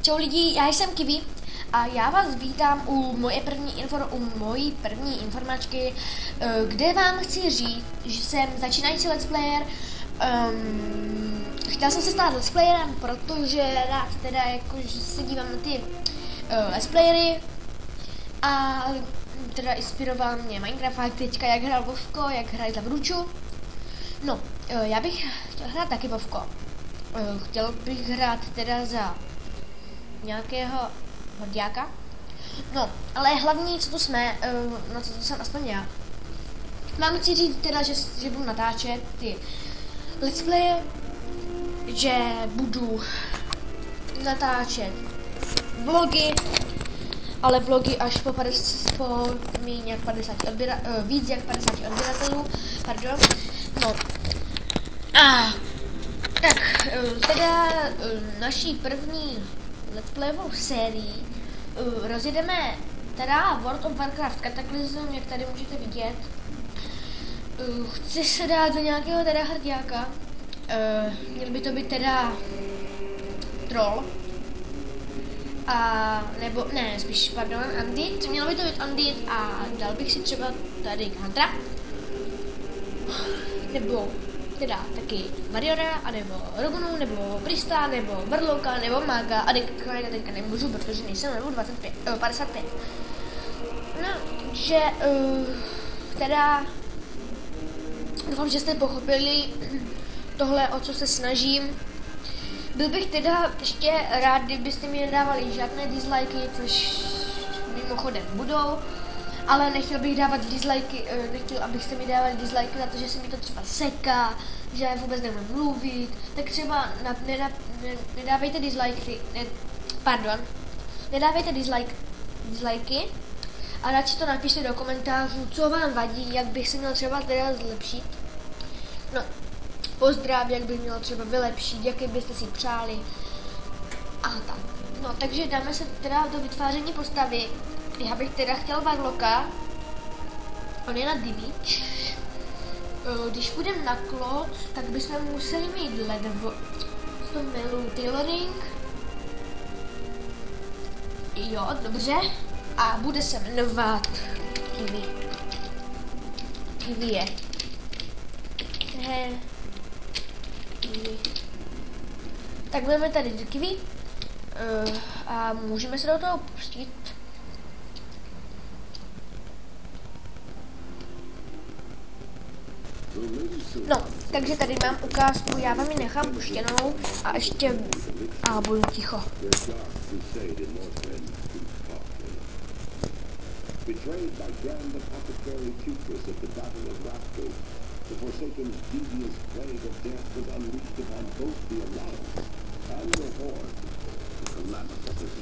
Čau lidi, já jsem Kiwi a já vás vítám u mojí první informačky, kde vám chci říct, že jsem začínající let's player. Chtěl jsem se stát let's playerem, protože rád teda jakože se dívám na ty let's playery a teda inspiroval mě Minecraft a teďka jak hrál Vovko, jak hraje za Vruču. No, já bych chtěl hrát taky Vovko. Chtěl bych hrát teda za nějakého horďáka. No, ale hlavní, co to jsme, na co to jsem aspoň já. Mám chci říct teda, že budu natáčet ty let's playe, že budu natáčet vlogy, ale vlogy až po víc jak 50 odběratelů, pardon. No, a tak, teda naší první let's playovou sérii rozjedeme teda World of Warcraft Cataclysm, jak tady můžete vidět. Chci se dát za nějakého teda hrdiáka, měl by to být teda troll, a nebo, ne, spíš, pardon, Undead, mělo by to být Undead a dal bych si třeba tady Huntera, nebo teda taky Warriora, a nebo Rogunu, nebo Prista, nebo Warlocka, nebo Maga, a teďka nemůžu, protože nejsem level 55. No, že teda doufám, že jste pochopili tohle, o co se snažím. Byl bych teda ještě rád, kdybyste mi nedávali žádné dislikey, což mimochodem budou, ale nechtěl bych dávat dislikey, nechtěl, abyste mi dávali dislikey za to, že se mi to třeba seká, že vůbec nemůžu mluvit, tak třeba nedávejte nedávejte dislikey a radši to napište do komentářů, co vám vadí, jak bych se měl třeba teda zlepšit. No, pozdrav, jak bych měl třeba vylepšit, jaký byste si přáli a tak. No, takže dáme se teda do vytváření postavy. Já bych teda chtěl Warlocka, on je na damage. Když půjdeme na klot, tak bychom museli mít level, to miluji, tailoring. Jo, dobře. A bude se jmenovat Kiwi. Kiwi je. Kiwi. Tak budeme tady do Kiwi. A můžeme se do toho pustit. No, takže tady mám ukázku, já vám ji nechám puštěnou a ještě budu ticho. Betrayed by Grand Apothecary Tutrus at the Battle of Rathdrum, the Forsaken's devious plague of death was unleashed upon both the Alliance and the Horde, the calamitous.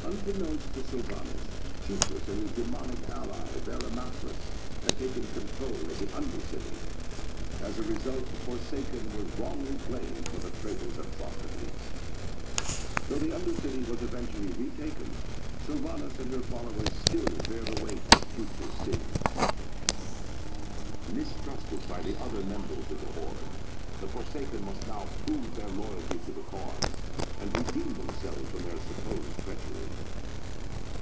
Unbeknownst to Sylvanas, Tutrus and his demonic ally, Varimatris, had taken control of the Undercity. As a result, the Forsaken was wrongly blamed for the traitor's atrocities. Though the Undercity was eventually retaken, Sylvanas and her followers still bear the weight of Tutrus' sin. Mistrusted by the other members of the Horde, the Forsaken must now prove their loyalty to the cause and redeem themselves from their supposed treachery.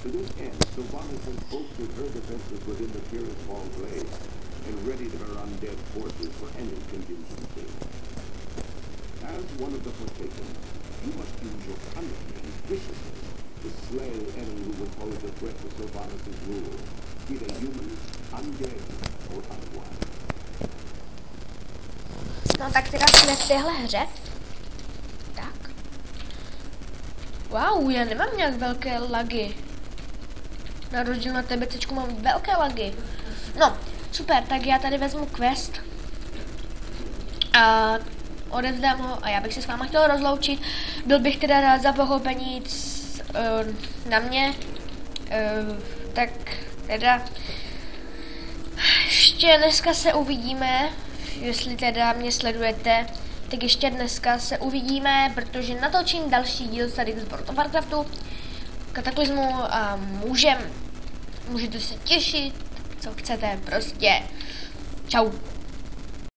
To this end, Sylvanas has bolstered her defenses within the Pyrrhus Hall glade and readied her undead forces for any contingency. As one of the Forsaken, you must use your cunning and viciousness to slay any who would pose a threat to Sylvanas' rule, be they human, undead, or otherwise. No tak teda jsme v téhle hře. Tak. Wow, já nemám nějak velké lagy. Na rozdíl na tebe, cečku, mám velké lagy. No, super, tak já tady vezmu quest. A odevzdám ho a já bych se s váma chtěl rozloučit. Byl bych teda rád za pochopení na mě, tak teda ještě dneska se uvidíme, jestli teda mě sledujete, tak ještě dneska se uvidíme, protože natočím další díl tady z World of Warcraftu, Kataklysmu a můžete se těšit, co chcete, prostě čau.